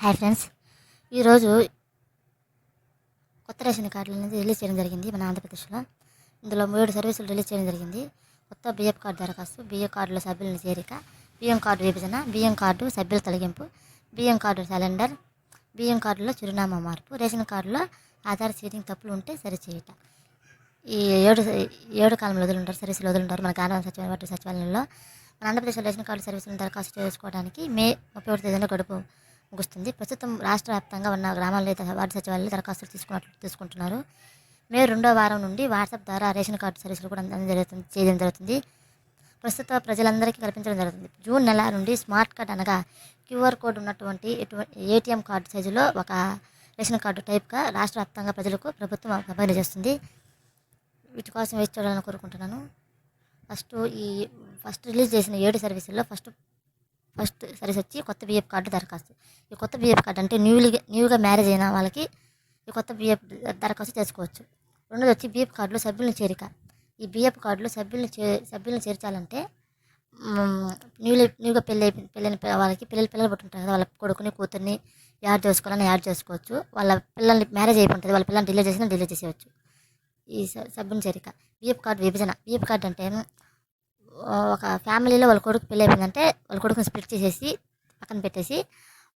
Hi friends, ఈరోజు కొత్త ration కార్డులు అనేది రిలీజ్ చేయడం జరిగింది మన ఆంధ్రప్రదేశ్లో. ఇందులో 3 సర్వీసులు రిలీజ్ చేయడం జరిగింది. కొత్త బియ్యపు కార్డు దరఖాస్తు, బియ్యం కార్డులో సభ్యులను చేరిక, బియ్యం కార్డు విభజన, బియ్యం కార్డు సభ్యుల తొలగింపు, బియ్యం కార్డు సిలిండర్, బియ్యం కార్డులో చిరునామా మార్పు, రేషన్ కార్డులో ఆధార్ సీటింగ్ తప్పులు ఉంటే సరిచేయట. ఈ ఏడు కాలంలో వదులుంటారు, సర్వీసులు వదులుంటారు మన గ్రామ సచివాలయంలో. మన ఆంధ్రప్రదేశ్లో రేషన్ కార్డు సర్వీసులను దరఖాస్తు చేసుకోవడానికి మే 31 తేదీన గడుపు ముగుస్తుంది. ప్రస్తుతం రాష్ట్ర వ్యాప్తంగా ఉన్న గ్రామాల్లో వార్డు సచివాలయాలు దరఖాస్తులు తీసుకుంటున్నారు. మే 2వ వారం నుండి వాట్సాప్ ద్వారా రేషన్ కార్డు సర్వీసులు కూడా చేయడం జరుగుతుంది. ప్రస్తుత ప్రజలందరికీ కల్పించడం జరుగుతుంది. జూన్ నెల నుండి స్మార్ట్ కార్డ్ అనగా క్యూఆర్ కోడ్ ఉన్నటువంటి ఏటీఎం కార్డు సైజులో ఒక రేషన్ కార్డు టైప్గా రాష్ట్ర వ్యాప్తంగా ప్రజలకు ప్రభుత్వం పంపిణీ చేస్తుంది. వీటి కోసం వేచి చూడాలని కోరుకుంటున్నాను. ఫస్ట్ రిలీజ్ చేసిన 7 సర్వీసుల్లో ఫస్ట్ సర్వీస్ వచ్చి కొత్త బియ్యపు కార్డు దరఖాస్తు. ఈ కొత్త బియ్యపు కార్డు అంటే న్యూగా మ్యారేజ్ అయిన వాళ్ళకి ఈ కొత్త బియ్యపు దరఖాస్తు చేసుకోవచ్చు. రెండోది వచ్చి బియ్యపు కార్డులో సభ్యులను చేరిక. ఈ బియ్యపు కార్డులో సభ్యులను చేర్చాలంటే న్యూగా పెళ్ళైన వాళ్ళకి పిల్లలు పుట్టుంటారు కదా, వాళ్ళ కొడుకుని కూతుర్ని యాడ్ చేసుకోవాలని యాడ్ చేసుకోవచ్చు. వాళ్ళ పిల్లల్ని మ్యారేజ్ అయిపోతుంది, వాళ్ళ పిల్లల్ని డిలే చేసేయచ్చు. ఈ సభ్యుని చేరిక. బియ్యపు కార్డు విభజన. బియ్యపు కార్డు అంటే ఒక ఫ్యామిలీలో వాళ్ళ కొడుకు పెళ్ళి అయిపోయిందంటే వాళ్ళ కొడుకుని స్ప్లిట్ చేసేసి పక్కన పెట్టేసి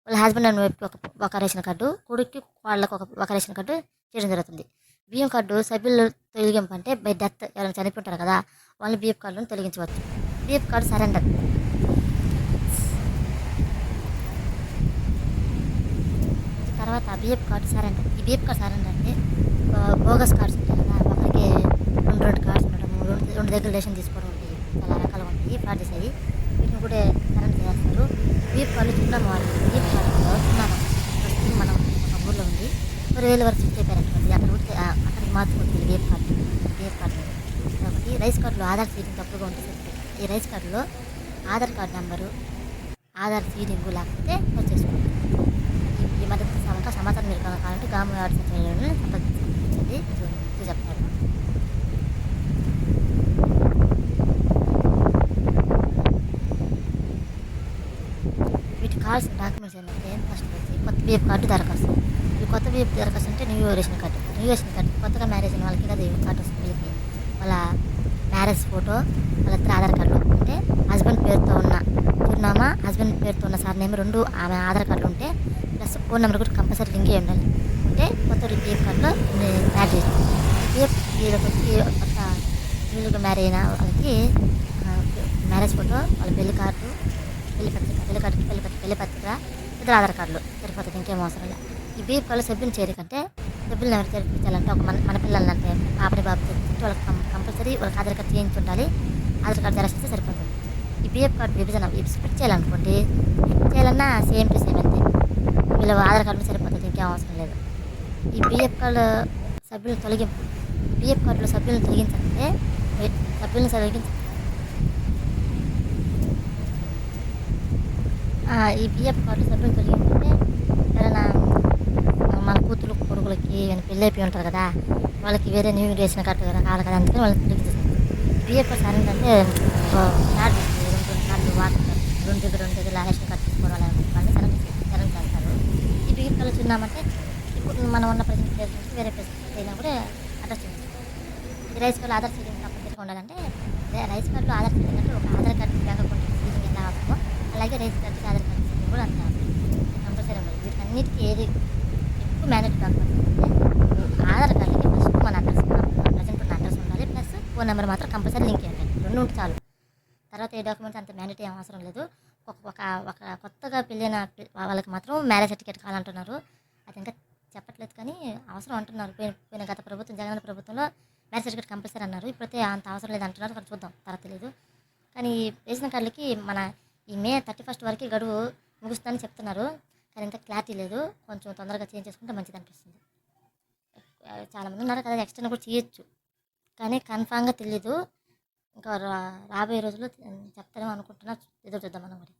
వాళ్ళ హస్బెండ్ అండ్ వైఫ్కి ఒక రేషన్ కార్డు, కొడుక్కి వాళ్ళకి ఒక రేషన్ కార్డు చేయడం జరుగుతుంది. బియ్యం కార్డు సభ్యులు తొలగింపు అంటే బై డెత్ ఎవరైనా చనిపోతారు కదా, వాళ్ళని బియ్యపు కార్డులను తొలగించవచ్చు. బియ్యపు కార్డు సరెండర్. తర్వాత బియ్యపు కార్డు సరెండర్. ఈ బియ్యపు కార్డు సరెండర్ అంటే బోగస్ కార్డ్స్ ఉంటాయి కదా, ఒకరికి రెండు కార్డ్స్ ఉండడం, రెండు దగ్గర రేషన్ తీసుకోవడం, చాలా రకాలుగా ఉంటాయి ఫ్రాడ్ చేసేవి. వీటిని కూడా సరెండర్ చేస్తారు. బియ్యపు కార్డు చిరునామా వారికి. బియ్యపు కార్డులో చిరునామా మనం ఒక ఊళ్ళో ఉంది 10,000 వరకు షిఫ్ట్ అయిపోయారనుకోండి, అక్కడికి మార్చుకోవచ్చు బియ్యపు కార్డు. ఒకటి రైస్ కార్డులో ఆధార్ సీటింగ్ తప్పుగా ఉంటే సరిపోతుంది. ఈ రైస్ కార్డులో Aadhaar card number, Aadhaar seating లేకపోతే చేసుకోండి. ఈ మద్దతు సమాచారం మీరు కావాలంటే గ్రామ వార్డు సచివాలయాలను సంప్రదించండి చెప్తారు. వీటి కావాల్సిన డాక్యుమెంట్స్ ఏంటంటే ఫస్ట్ వచ్చి కొత్త బియ్యపు కార్డు దరఖాస్తు. ఈ కొత్త బియ్యపు దరఖాస్తు అంటే న్యూ రేషన్ కార్డు. కొత్తగా మ్యారేజ్ అయిన వాళ్ళకి కదా ఈ కార్డు వస్తుంది. వీళ్ళకి వాళ్ళ మ్యారేజ్ ఫోటో, వాళ్ళిద్దరు ఆధార్ కార్డులు అంటే హస్బెండ్ పేరుతో ఉన్న చిరునామా, హస్బెండ్ పేరుతో ఉన్న సార్ నేమ్ 2 ఆమె ఆధార్ కార్డులు ఉంటే ప్లస్ ఫోన్ నెంబర్ కూడా కంపల్సరీ లింక్ అయ్యి ఉండాలి. ఉంటే కొత్త బియ్యపు కార్డులో యాడ్ చేస్తాం. వచ్చి కొత్త న్యూగా మ్యారేజ్ అయిన వాళ్ళకి మ్యారేజ్ ఫోటో, వాళ్ళ పెళ్లి కార్డు, పెళ్లి పత్రిక, ఇద్దరు ఆధార్ కార్డులు సరిపోతుంది, ఇంకేం అవసరం లేదు. ఈ బియ్యపు కార్డులో సభ్యుని చేరికంటే సభ్యులను ఎవరు చేర్పించాలంటే ఒక మన పిల్లలు అంటే పాపని బాబు చేర్పించి వాళ్ళకి కంపల్సరీ వాళ్ళకి ఆధార్ కార్డు చేయించి ఉండాలి. ఆధార్ కార్డు జెరాక్స్ ఇస్తే సరిపోతుంది. ఈ బియ్యపు కార్డు విభజన స్ప్లిట్ చేయాలనుకోండి, చేయాలన్నా సేమ్ టు సేమ్ అంతే, వీళ్ళ ఆధార్ కార్డు సరిపోతుంది, ఇంకేం అవసరం లేదు. ఈ బియ్యపు కార్డు సభ్యులను తొలగింపు. బియ్యపు కార్డులో సభ్యులను తొలగించాలంటే ఈ బియ్యపు కార్డు సభ్యులు తొలగించుకుంటే ఎవరైనా మన కూతురు కొడుకులకి ఏమైనా పెళ్ళి అయిపోయి ఉంటారు కదా, వాళ్ళకి వేరే న్యూ రేషన్ కార్డు కదా కావాలి కదా, అందుకని వాళ్ళకి తొలగించేస్తారు. బియ్యపు కార్డు సరైన అంటే కార్డు రెండు దగ్గర రేషన్ కార్డు తీసుకోవాలి వాళ్ళని సరైన చేస్తారు. ఈ బియ్యపు కార్డు చిన్నామంటే ఇప్పుడు మనం ఉన్న ప్రజెంట్ ప్లేస్ నుంచి వేరే ప్లేస్ అయినా కూడా అడ్రస్ చేస్తాం. ఈ రైస్ కార్డులో ఆధార్ సీటింగ్ కంపల్సరీగా ఉండాలంటే రైస్ కార్డులో ఆధార్ సీటింగ్ అంటే ఒక Aadhaar card bank account seating ఎలా అవసరమో అలాగే రైస్ కార్డుకి ఆధార్ కార్డు సీటింగ్ కూడా అంతే కంపల్సరీ ఉండాలి. వీటన్నిటికీ ఏది ఎక్కువ మ్యాండేటరీ డాక్యుమెంట్స్ అంటే ఆధార్ కార్డుకి ఫస్ట్ మన అడ్రస్, ప్రజెంట్ ఉన్న అడ్రస్ ఉండాలి, ప్లస్ ఫోన్ నెంబర్ మాత్రం కంపల్సరీ లింక్ చేయాలి. 2 ఉంటే చాలు. తర్వాత ఏ డాక్యుమెంట్స్ అంత మ్యాండేటరీ ఏం అవసరం లేదు. ఒక కొత్తగా పెళ్ళైన వాళ్ళకి మాత్రం మ్యారేజ్ సర్టిఫికేట్ కావాలంటున్నారు. అది ఇంకా చెప్పట్లేదు కానీ అవసరం అంటున్నారు. పోయిన గత ప్రభుత్వం జగన్ ప్రభుత్వంలో మ్యారేజ్ సర్టిఫికేట్ కంపల్సరీ అన్నారు. ఇప్పుడైతే అంత అవసరం లేదు అంటున్నారు, కానీ చూద్దాం తర్వాత తెలియదు. కానీ రేషన్ కార్డులకి మన ఈ మే 31 వరకు గడువు ముగుస్తుందని చెప్తున్నారు, కానీ ఇంకా క్లారిటీ లేదు. కొంచెం తొందరగా చేంజ్ చేసుకుంటే మంచిది అనిపిస్తుంది. చాలామంది ఉన్నారు కదా, ఎక్స్టెండ్ కూడా చేయొచ్చు, కానీ కన్ఫామ్గా తెలియదు. ఇంకా రాబోయే రోజుల్లో చెప్తారేమో అనుకుంటున్నా, ఎదురు చూద్దాం మనం మరి.